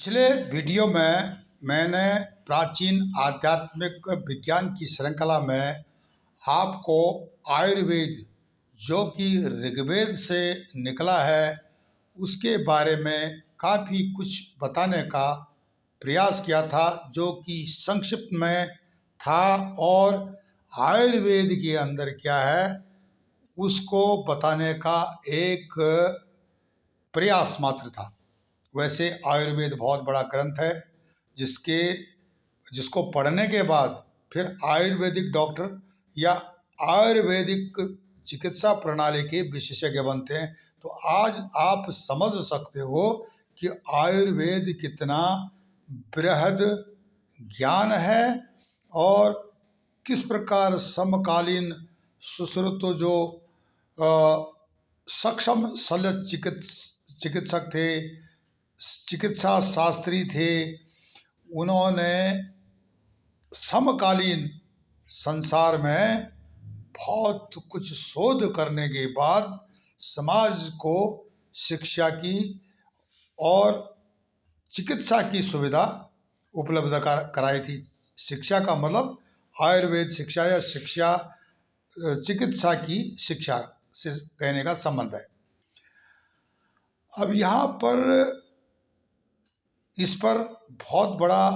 पिछले वीडियो में मैंने प्राचीन आध्यात्मिक विज्ञान की श्रृंखला में आपको आयुर्वेद जो कि ऋग्वेद से निकला है उसके बारे में काफ़ी कुछ बताने का प्रयास किया था, जो कि संक्षिप्त में था। और आयुर्वेद के अंदर क्या है उसको बताने का एक प्रयास मात्र था। वैसे आयुर्वेद बहुत बड़ा ग्रंथ है, जिसके जिसको पढ़ने के बाद फिर आयुर्वेदिक डॉक्टर या आयुर्वेदिक चिकित्सा प्रणाली के विशेषज्ञ बनते हैं। तो आज आप समझ सकते हो कि आयुर्वेद कितना बृहद ज्ञान है और किस प्रकार समकालीन सुश्रुत जो अ, सक्षम शल्य चिकित्सक थे, चिकित्सा शास्त्री थे, उन्होंने समकालीन संसार में बहुत कुछ शोध करने के बाद समाज को शिक्षा की और चिकित्सा की सुविधा उपलब्ध कराई थी। शिक्षा का मतलब आयुर्वेद शिक्षा या शिक्षा चिकित्सा की शिक्षा से कहने का संबंध है। अब यहाँ पर इस पर बहुत बड़ा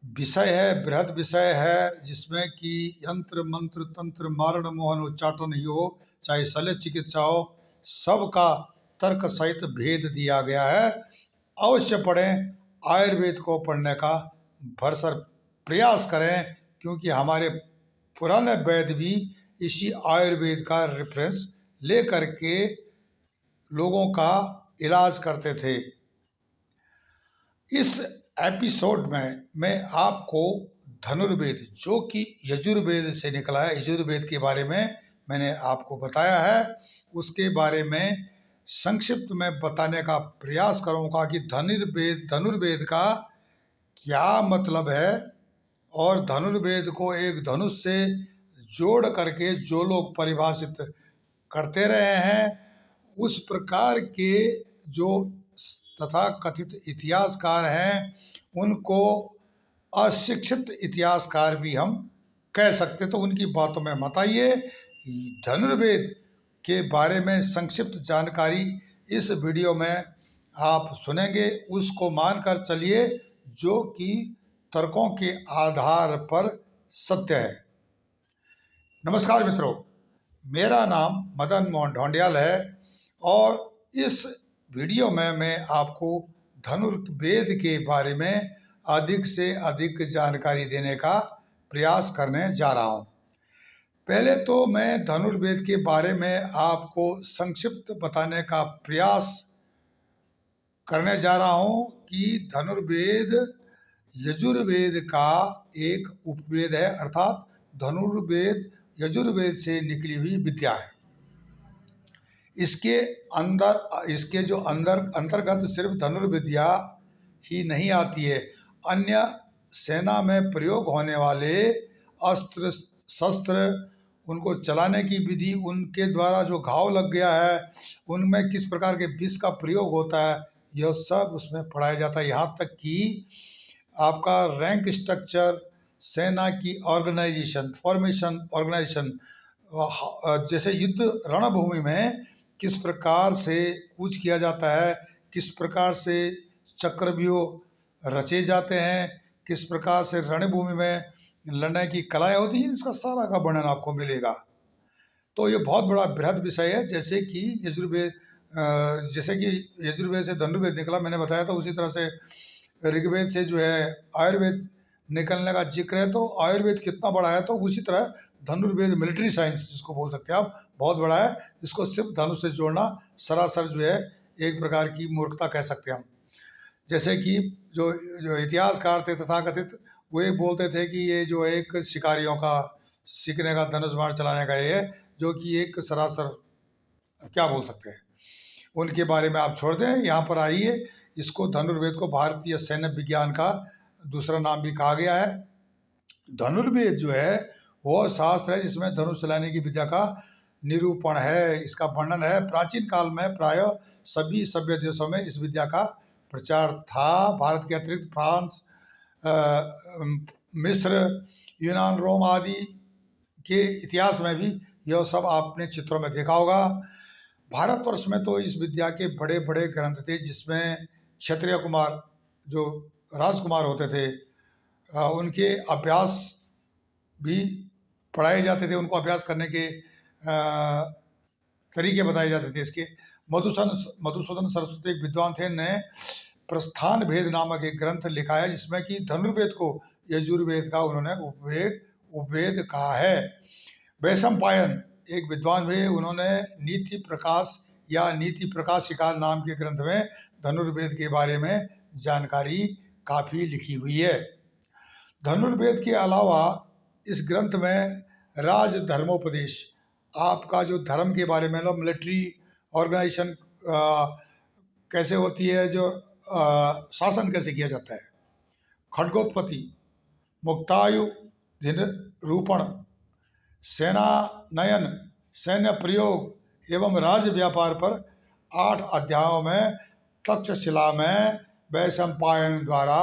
विषय है, बृहद विषय है, जिसमें कि यंत्र मंत्र तंत्र मारण मोहन उच्चाटन ही हो, चाहे शल्य चिकित्सा हो, सबका तर्क सहित भेद दिया गया है। अवश्य पढ़ें, आयुर्वेद को पढ़ने का भरसर प्रयास करें, क्योंकि हमारे पुराने वैद्य भी इसी आयुर्वेद का रेफरेंस ले करके लोगों का इलाज करते थे। इस एपिसोड में मैं आपको धनुर्वेद जो कि यजुर्वेद से निकला है, यजुर्वेद के बारे में मैंने आपको बताया है। उसके बारे में संक्षिप्त में बताने का प्रयास करूंगा कि धनुर्वेद का क्या मतलब है, और धनुर्वेद को एक धनुष से जोड़ करके जो लोग परिभाषित करते रहे हैं, उस प्रकार के जो तथा कथित इतिहासकार हैं, उनको अशिक्षित इतिहासकार भी हम कह सकते। तो उनकी बातों में मत आइए। धनुर्वेद के बारे में संक्षिप्त जानकारी इस वीडियो में आप सुनेंगे, उसको मानकर चलिए, जो कि तर्कों के आधार पर सत्य है। नमस्कार मित्रों, मेरा नाम मदन मोहन ढोंडियाल है और इस वीडियो में मैं आपको धनुर्वेद के बारे में अधिक से अधिक जानकारी देने का प्रयास करने जा रहा हूँ। पहले तो मैं धनुर्वेद के बारे में आपको संक्षिप्त बताने का प्रयास करने जा रहा हूँ कि धनुर्वेद यजुर्वेद का एक उपवेद है, अर्थात धनुर्वेद यजुर्वेद से निकली हुई विद्या है। इसके जो अंतर्गत सिर्फ धनुर्विद्या ही नहीं आती है, अन्य सेना में प्रयोग होने वाले अस्त्र शस्त्र, उनको चलाने की विधि, उनके द्वारा जो घाव लग गया है उनमें किस प्रकार के विष का प्रयोग होता है, यह सब उसमें पढ़ाया जाता है। यहाँ तक कि आपका रैंक स्ट्रक्चर, सेना की ऑर्गेनाइजेशन, फॉर्मेशन ऑर्गेनाइजेशन, जैसे युद्ध रणभूमि में किस प्रकार से कूच किया जाता है, किस प्रकार से चक्रव्यूह रचे जाते हैं, किस प्रकार से रणभूमि में लड़ने की कलाएं होती हैं, इसका सारा का वर्णन आपको मिलेगा। तो ये बहुत बड़ा बृहद विषय है। जैसे कि यजुर्वेद से धनुर्वेद निकला, मैंने बताया था, उसी तरह से ऋग्वेद से जो है आयुर्वेद निकलने का जिक्र है। तो आयुर्वेद कितना बड़ा है, तो उसी तरह धनुर्वेद मिलिट्री साइंस जिसको बोल सकते हैं आप, बहुत बड़ा है। इसको सिर्फ धनुष से जोड़ना सरासर जो है एक प्रकार की मूर्खता कह सकते हैं हम। जैसे कि जो जो इतिहासकार थे तथाकथित, वो ये बोलते थे कि ये जो एक शिकारियों का सीखने का, धनुष बाण चलाने का ये है, जो कि एक सरासर क्या बोल सकते हैं, उनके बारे में आप छोड़ दें। यहाँ पर आइए, इसको धनुर्वेद को भारतीय सैन्य विज्ञान का दूसरा नाम भी कहा गया है। धनुर्वेद जो है वह शास्त्र है जिसमें धनुष चलाने की विद्या का निरूपण है, इसका वर्णन है। प्राचीन काल में प्रायः सभी सभ्य देशों में इस विद्या का प्रचार था। भारत के अतिरिक्त फ्रांस, मिस्र, यूनान, रोम आदि के इतिहास में भी यह सब आपने चित्रों में देखा होगा। भारतवर्ष में तो इस विद्या के बड़े बड़े ग्रंथ थे, जिसमें क्षत्रिय कुमार जो राजकुमार होते थे उनके अभ्यास भी पढ़ाए जाते थे, उनको अभ्यास करने के तरीके बताए जाते थे। इसके मधुसूदन सरस्वती एक विद्वान थे, ने प्रस्थान भेद नामक एक ग्रंथ लिखा है, जिसमें कि धनुर्वेद को यजुर्वेद का उन्होंने उपवेद कहा है। वैशंपायन एक विद्वान हुए, उन्होंने नीति प्रकाश या नीति प्रकाशिका नाम के ग्रंथ में धनुर्वेद के बारे में जानकारी काफ़ी लिखी हुई है। धनुर्वेद के अलावा इस ग्रंथ में राज धर्मोपदेश, आपका जो धर्म के बारे में, मिलिट्री ऑर्गेनाइजेशन कैसे होती है, जो शासन कैसे किया जाता है, खड्गोत्पत्ति, मुक्तायु रूपण, सेना नयन, सैन्य प्रयोग एवं राज्य व्यापार पर 8 अध्यायों में तक्षशिला में वैशंपायन द्वारा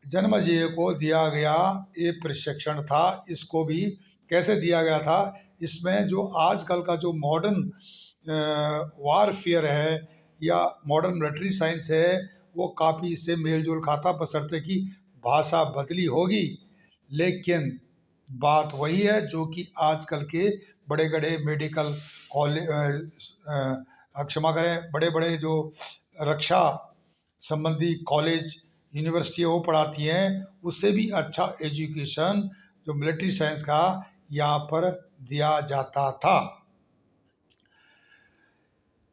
जन्मेजय को दिया गया ये प्रशिक्षण था। इसको भी कैसे दिया गया था, इसमें जो आजकल का जो मॉडर्न वारफेयर है या मॉडर्न मिलिट्री साइंस है, वो काफ़ी इससे मेल जोल खाता, बशर्ते कि भाषा बदली होगी। लेकिन बात वही है जो कि आजकल के बड़े बड़े मेडिकल कॉलेज, क्षमा करें, बड़े बड़े जो रक्षा संबंधी कॉलेज यूनिवर्सिटी वो पढ़ाती हैं, उससे भी अच्छा एजुकेशन जो मिलिट्री साइंस का यहाँ पर दिया जाता था।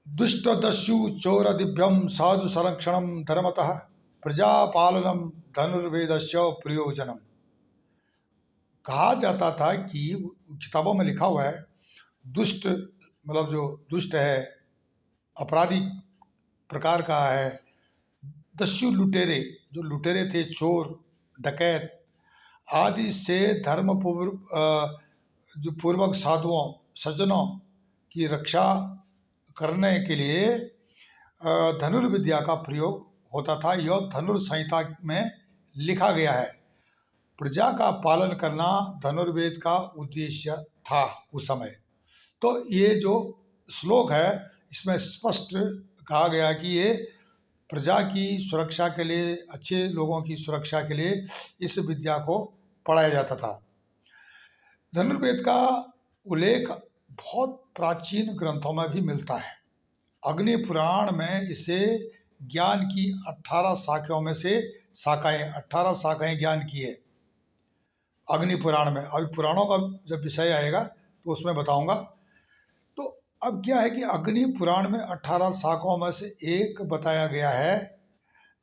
दुष्ट दस्यु चोर दिव्यम साधु संरक्षणम धर्मतः प्रजापालनम धनुर्वेदस्य प्रयोजनम। कहा जाता था कि किताबों में लिखा हुआ है, दुष्ट मतलब जो दुष्ट है, अपराधी प्रकार का है, दस्यु लुटेरे, जो लुटेरे थे, चोर डकैत आदि से धर्म जो पूर्वक साधुओं सज्जनों की रक्षा करने के लिए धनुर्विद्या का प्रयोग होता था। यह धनुर्संहिता में लिखा गया है। प्रजा का पालन करना धनुर्वेद का उद्देश्य था उस समय। तो ये जो श्लोक है, इसमें स्पष्ट कहा गया कि ये प्रजा की सुरक्षा के लिए, अच्छे लोगों की सुरक्षा के लिए इस विद्या को पढ़ाया जाता था। धनुर्वेद का उल्लेख बहुत प्राचीन ग्रंथों में भी मिलता है। अग्नि पुराण में इसे ज्ञान की 18 शाखाओं में से 18 शाखाएं ज्ञान की है अग्नि पुराण में। अभी पुराणों का जब विषय आएगा तो उसमें बताऊंगा। तो अब क्या है कि अग्नि पुराण में 18 शाखाओं में से एक बताया गया है,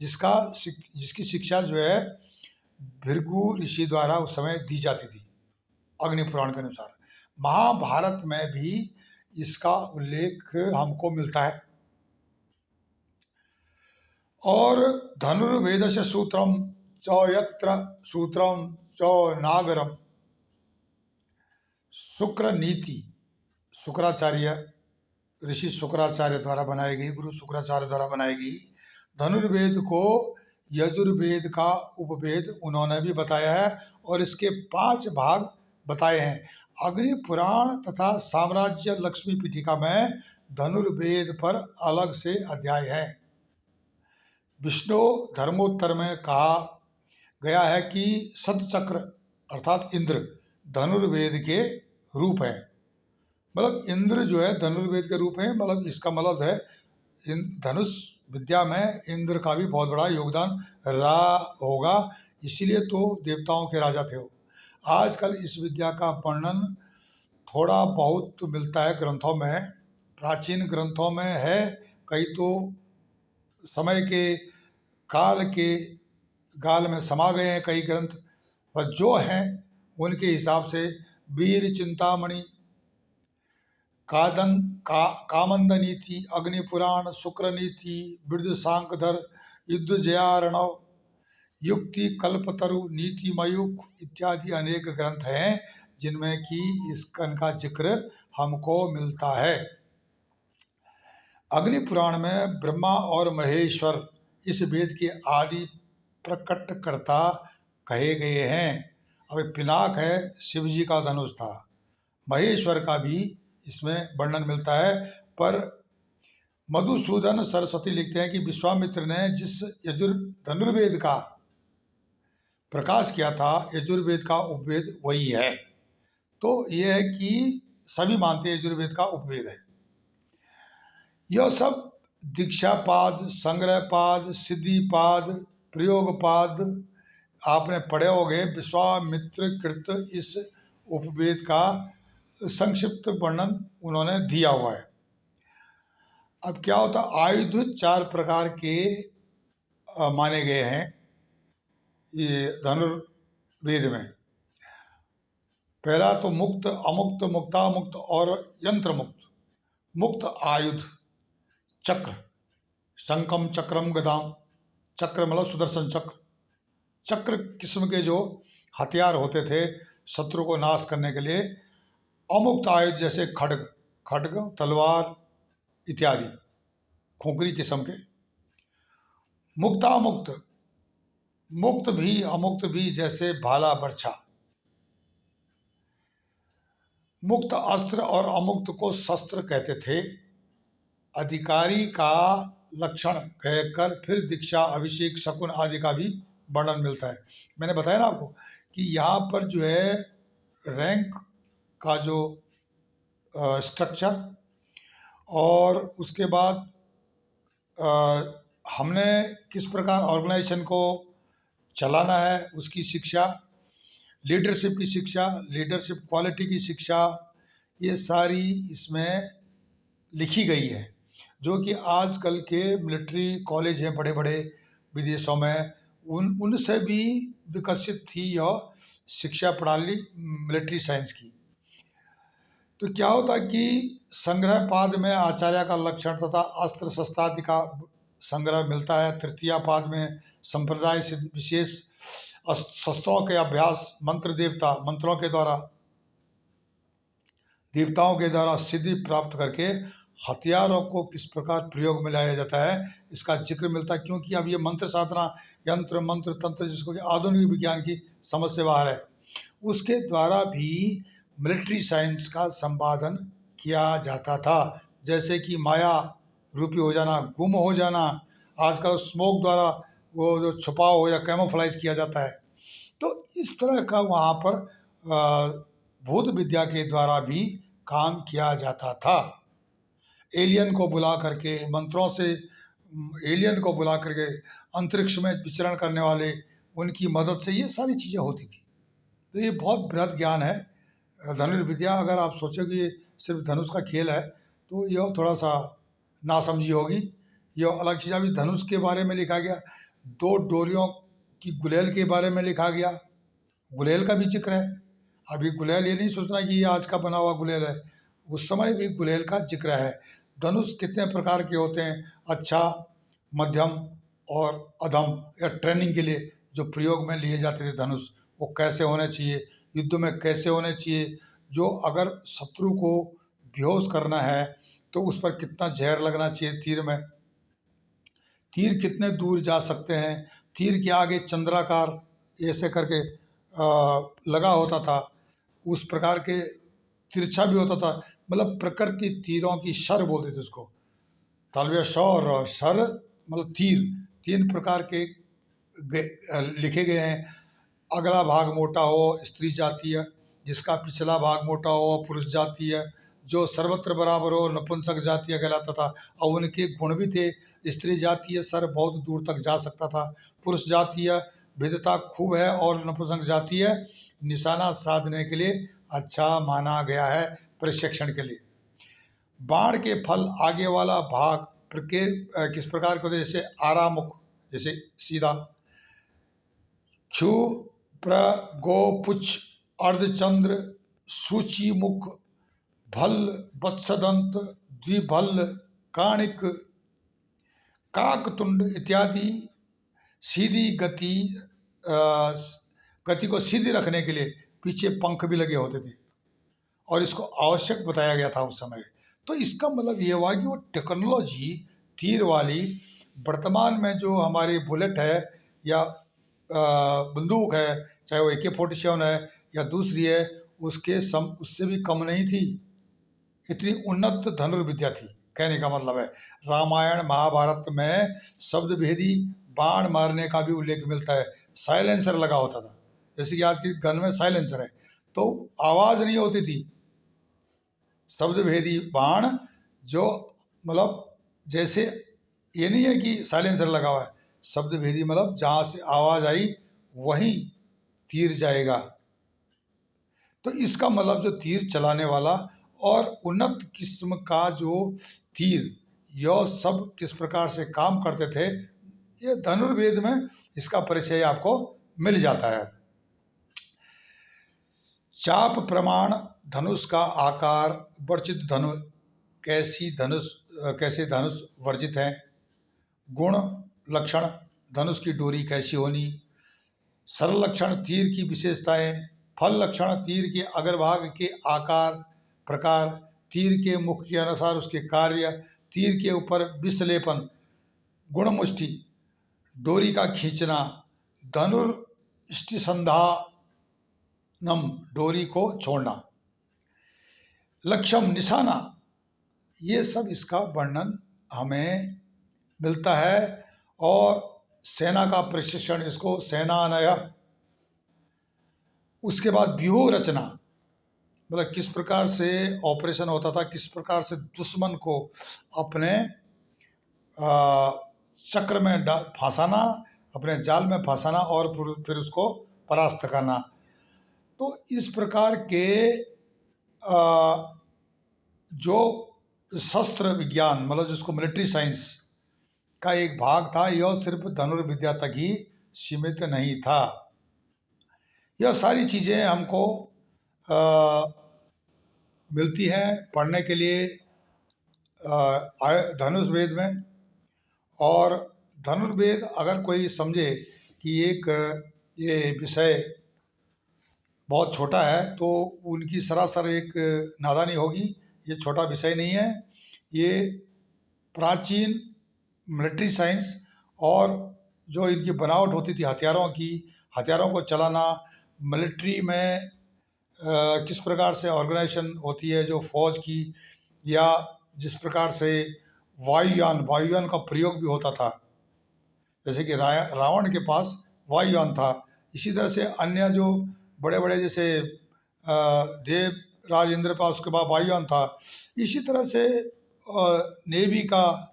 जिसकी शिक्षा जो है भृगु ऋषि द्वारा उस समय दी जाती थी अग्नि पुराण के अनुसार। महाभारत में भी इसका उल्लेख हमको मिलता है। और धनुर्वेदस्य सूत्रम च यत्र सूत्रम च नागरम, शुक्र नीति, शुक्राचार्य, ऋषि शुक्राचार्य द्वारा बनाई गई, गुरु शुक्राचार्य द्वारा बनाई गई। धनुर्वेद को यजुर्वेद का उपवेद उन्होंने भी बताया है और इसके 5 भाग बताए हैं। अग्नि पुराण तथा साम्राज्य लक्ष्मी पीठिका में धनुर्वेद पर अलग से अध्याय है। विष्णु धर्मोत्तर में कहा गया है कि सतचक्र अर्थात इंद्र धनुर्वेद के रूप है। मतलब इंद्र जो है धनुर्वेद के रूप है। मतलब इसका मतलब है धनुष विद्या में इंद्र का भी बहुत बड़ा योगदान रहा होगा, इसीलिए तो देवताओं के राजा थे वो। आजकल इस विद्या का वर्णन थोड़ा बहुत मिलता है ग्रंथों में, प्राचीन ग्रंथों में है, कई तो समय के काल में समा गए हैं कई ग्रंथ, पर जो हैं उनके हिसाब से वीर चिंतामणि, कामंद नीति, अग्निपुराण, शुक्र नीति, वृद्ध शांकधर, युद्ध जयारणव, युक्ति कल्पतरु, नीति मयूख इत्यादि अनेक ग्रंथ हैं जिनमें कि इनका जिक्र हमको मिलता है। अग्नि पुराण में ब्रह्मा और महेश्वर इस वेद के आदि प्रकटकर्ता कहे गए हैं। अब पिनाक है, शिव जी का धनुष था, महेश्वर का भी इसमें वर्णन मिलता है। पर मधुसूदन सरस्वती लिखते हैं कि विश्वामित्र ने जिस धनुर्वेद का प्रकाश किया था, यजुर्वेद का उपवेद वही है। तो यह है कि सभी मानते हैं यजुर्वेद का उपवेद है। यह सब दीक्षापाद, संग्रहपाद, सिद्धिपाद, प्रयोगपाद आपने पढ़े होंगे। विश्वामित्र कृत इस उपवेद का संक्षिप्त वर्णन उन्होंने दिया हुआ है। अब क्या होता, आयुध 4 प्रकार के माने गए हैं ये धनुर्वेद में। पहला तो मुक्त, अमुक्त, मुक्तामुक्त और यंत्र मुक्त। मुक्त आयुध चक्र, शंखम चक्रम गदाम, चक्र मतलब सुदर्शन चक्र। चक्र किस्म के जो हथियार होते थे शत्रु को नाश करने के लिए। अमुक्त आयुध जैसे खड्ग, तलवार इत्यादि खोखरी किस्म के। मुक्तामुक्त, मुक्त भी अमुक्त भी जैसे भाला बर्छा। मुक्त अस्त्र और अमुक्त को शस्त्र कहते थे। अधिकारी का लक्षण कहकर फिर दीक्षा, अभिषेक, शकुन आदि का भी वर्णन मिलता है। मैंने बताया ना आपको कि यहाँ पर जो है रैंक का जो स्ट्रक्चर और उसके बाद हमने किस प्रकार ऑर्गेनाइजेशन को चलाना है उसकी शिक्षा, लीडरशिप की शिक्षा, लीडरशिप क्वालिटी की शिक्षा, ये सारी इसमें लिखी गई है। जो कि आजकल के मिलिट्री कॉलेज हैं बड़े बड़े विदेशों में, उनसे भी विकसित थी यह शिक्षा प्रणाली मिलिट्री साइंस की। तो क्या होता कि संग्रह पाद में आचार्य का लक्षण तथा अस्त्र शस्त्रादि का संग्रह मिलता है। तृतीया पाद में संप्रदाय से विशेष शस्त्रों के अभ्यास, मंत्रों के द्वारा, देवताओं के द्वारा सिद्धि प्राप्त करके हथियारों को किस प्रकार प्रयोग में लाया जाता है इसका जिक्र मिलता है। क्योंकि अब ये मंत्र साधना, यंत्र मंत्र तंत्र, जिसको कि आधुनिक विज्ञान की समझ से बाहर है, उसके द्वारा भी मिलिट्री साइंस का संपादन किया जाता था। जैसे कि माया रूपी हो जाना, गुम हो जाना, आजकल स्मोक द्वारा वो जो छुपाव हो या कैमोफ्लाइज किया जाता है। तो इस तरह का वहाँ पर भूत विद्या के द्वारा भी काम किया जाता था। एलियन को बुला करके, मंत्रों से एलियन को बुला करके, अंतरिक्ष में विचरण करने वाले उनकी मदद से ये सारी चीज़ें होती थी। तो ये बहुत बृहद ज्ञान है धनुर्विद्या। अगर आप सोचो कि ये सिर्फ धनुष का खेल है तो यह थोड़ा सा नासमझी होगी। यह अलग चीज़। अभी धनुष के बारे में लिखा गया, 2 डोरियों की गुलेल के बारे में लिखा गया, गुलेल का भी जिक्र है। अभी गुलेल, ये नहीं सोचना कि ये आज का बना हुआ गुलेल है, उस समय भी गुलेल का जिक्र है। धनुष कितने प्रकार के होते हैं, अच्छा, मध्यम और अधम, या ट्रेनिंग के लिए जो प्रयोग में लिए जाते थे धनुष, वो कैसे होने चाहिए, युद्ध में कैसे होने चाहिए। जो अगर शत्रु को बेहोश करना है तो उस पर कितना जहर लगना चाहिए तीर में, तीर कितने दूर जा सकते हैं, तीर के आगे चंद्राकार ऐसे करके लगा होता था, उस प्रकार के तिरछा भी होता था। मतलब प्रकृति तीरों की शर बोलते थे उसको, तालव्य श और शर मतलब तीर, 3 प्रकार के लिखे गए हैं। अगला भाग मोटा हो स्त्री जातीय, जिसका पिछला भाग मोटा हो पुरुष जातीय, जो सर्वत्र बराबर हो नपुंसक जातीय कहलाता था। और उनके गुण भी थे। स्त्री जातीय सर बहुत दूर तक जा सकता था, पुरुष जातीय विधता खूब है, और नपुंसक जातीय निशाना साधने के लिए अच्छा माना गया है, प्रशिक्षण के लिए। बाण के फल आगे वाला भाग किस प्रकार के होते, जैसे आरामुख, जैसे सीधा, क्षु प्र गो पुच्छ, अर्धचंद्र, सूची मुख, भल, वत्सदंत, द्विभल, काणिक, काकतुंड इत्यादि। सीधी गति को सीधी रखने के लिए पीछे पंख भी लगे होते थे, और इसको आवश्यक बताया गया था उस समय। तो इसका मतलब ये हुआ कि वो टेक्नोलॉजी तीर वाली वर्तमान में जो हमारी बुलेट है या बंदूक है, चाहे वो AK-47 है या दूसरी है, उससे भी कम नहीं थी। इतनी उन्नत धनुर्विद्या थी। कहने का मतलब है, रामायण महाभारत में शब्द भेदी बाण मारने का भी उल्लेख मिलता है। साइलेंसर लगा होता था, जैसे कि आज की गन में साइलेंसर है, तो आवाज नहीं होती थी। शब्द भेदी बाण, जो मतलब जैसे ये नहीं है कि साइलेंसर लगा हुआ है, शब्द भेदी मतलब जहां से आवाज आई वहीं तीर जाएगा। तो इसका मतलब जो तीर चलाने वाला और उन्नत किस्म का जो तीर, यह सब किस प्रकार से काम करते थे, ये धनुर्वेद में इसका परिचय आपको मिल जाता है। चाप प्रमाण धनुष का आकार, वर्जित धनुष कैसे धनुष वर्जित है, गुण लक्षण धनुष की डोरी कैसी होनी, सरल लक्षण तीर की विशेषताएं, फल लक्षण तीर के अग्रभाग के आकार प्रकार, तीर के मुख के अनुसार उसके कार्य, तीर के ऊपर विषलेपन, गुणमुष्टि डोरी का खींचना, धनुर्ष्टिसंधानम डोरी को छोड़ना, लक्ष्यम निशाना, ये सब इसका वर्णन हमें मिलता है। और सेना का प्रशिक्षण, इसको सेनानय, उसके बाद व्यूह रचना, मतलब किस प्रकार से ऑपरेशन होता था, किस प्रकार से दुश्मन को अपने चक्र में फंसाना, अपने जाल में फंसाना और फिर उसको परास्त करना। तो इस प्रकार के जो शस्त्र विज्ञान, मतलब जिसको मिलिट्री साइंस का एक भाग था, यह सिर्फ धनुर्विद्या तक ही सीमित नहीं था। यह सारी चीज़ें हमको मिलती हैं पढ़ने के लिए धनुष वेद में। और धनुर्वेद अगर कोई समझे कि ये विषय बहुत छोटा है, तो उनकी सरासर एक नादानी होगी। ये छोटा विषय नहीं है, ये प्राचीन मिलिट्री साइंस और जो इनकी बनावट होती थी हथियारों को चलाना, मिलिट्री में किस प्रकार से ऑर्गेनाइजेशन होती है जो फौज की, या जिस प्रकार से वायुयान का प्रयोग भी होता था, जैसे कि रावण के पास वायुयान था। इसी तरह से अन्य जो बड़े बड़े, जैसे देव राजेंद्र पास, उसके बाद वायुयान था। इसी तरह से नेवी का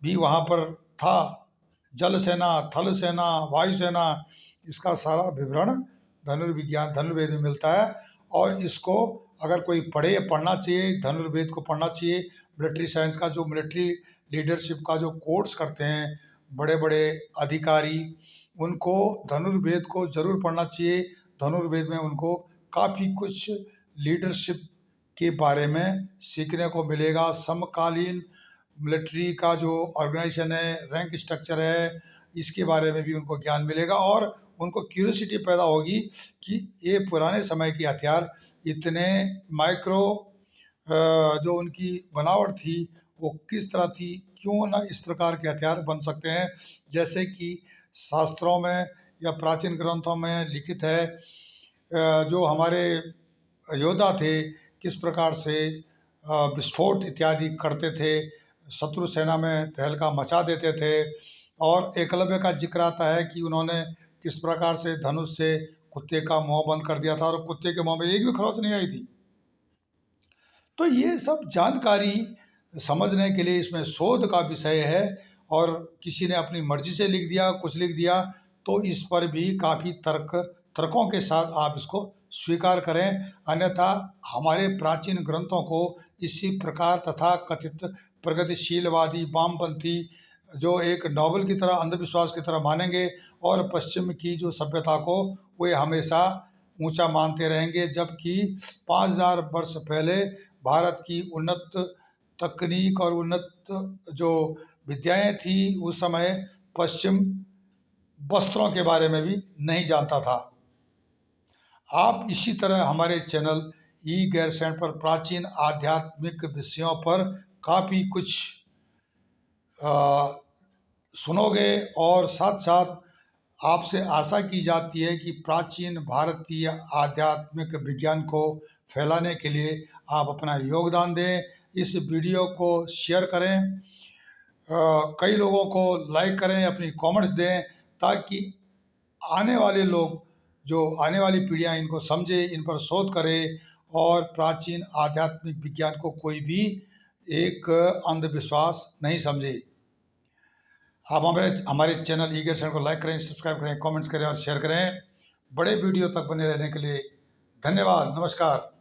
भी वहाँ पर था, जल सेना, थल सेना, वायुसेना, इसका सारा विवरण धनुर्वेद में मिलता है। और इसको अगर कोई पढ़ना चाहिए, धनुर्वेद को पढ़ना चाहिए। मिलिट्री साइंस का जो मिलिट्री लीडरशिप का जो कोर्स करते हैं बड़े बड़े अधिकारी, उनको धनुर्वेद को जरूर पढ़ना चाहिए। धनुर्वेद में उनको काफ़ी कुछ लीडरशिप के बारे में सीखने को मिलेगा। समकालीन मिलिट्री का जो ऑर्गेनाइजेशन है, रैंक स्ट्रक्चर है, इसके बारे में भी उनको ज्ञान मिलेगा और उनको क्यूरियोसिटी पैदा होगी कि ये पुराने समय के हथियार इतने माइक्रो जो उनकी बनावट थी वो किस तरह थी, क्यों ना इस प्रकार के हथियार बन सकते हैं। जैसे कि शास्त्रों में या प्राचीन ग्रंथों में लिखित है, जो हमारे योद्धा थे किस प्रकार से विस्फोट इत्यादि करते थे, शत्रु सेना में तहलका मचा देते थे। और एकलव्य का जिक्र आता है कि उन्होंने किस प्रकार से धनुष से कुत्ते का मुंह बंद कर दिया था और कुत्ते के मुंह में एक भी खरोच नहीं आई थी। तो ये सब जानकारी समझने के लिए इसमें शोध का विषय है, और किसी ने अपनी मर्जी से लिख दिया, कुछ लिख दिया, तो इस पर भी काफ़ी तर्कों के साथ आप इसको स्वीकार करें। अन्यथा हमारे प्राचीन ग्रंथों को इसी प्रकार तथा कथित प्रगतिशीलवादी वामपंथी जो एक नॉवल की तरह, अंधविश्वास की तरह मानेंगे, और पश्चिम की जो सभ्यता को वे हमेशा ऊंचा मानते रहेंगे। जबकि 5000 वर्ष पहले भारत की उन्नत तकनीक और उन्नत जो विद्याएं थी, उस समय पश्चिम वस्त्रों के बारे में भी नहीं जानता था। आप इसी तरह हमारे चैनल ई गैरसैंण पर प्राचीन आध्यात्मिक विषयों पर काफ़ी कुछ सुनोगे और साथ साथ आपसे आशा की जाती है कि प्राचीन भारतीय आध्यात्मिक विज्ञान को फैलाने के लिए आप अपना योगदान दें। इस वीडियो को शेयर करें, कई लोगों को लाइक करें, अपनी कमेंट्स दें, ताकि आने वाले लोग, जो आने वाली पीढ़ियां इनको समझे, इन पर शोध करें और प्राचीन आध्यात्मिक विज्ञान को कोई भी एक अंधविश्वास नहीं समझे। आप हमारे हमारे चैनल ईगल चैनल को लाइक करें, सब्सक्राइब करें, कमेंट्स करें और शेयर करें। बड़े वीडियो तक बने रहने के लिए धन्यवाद। नमस्कार।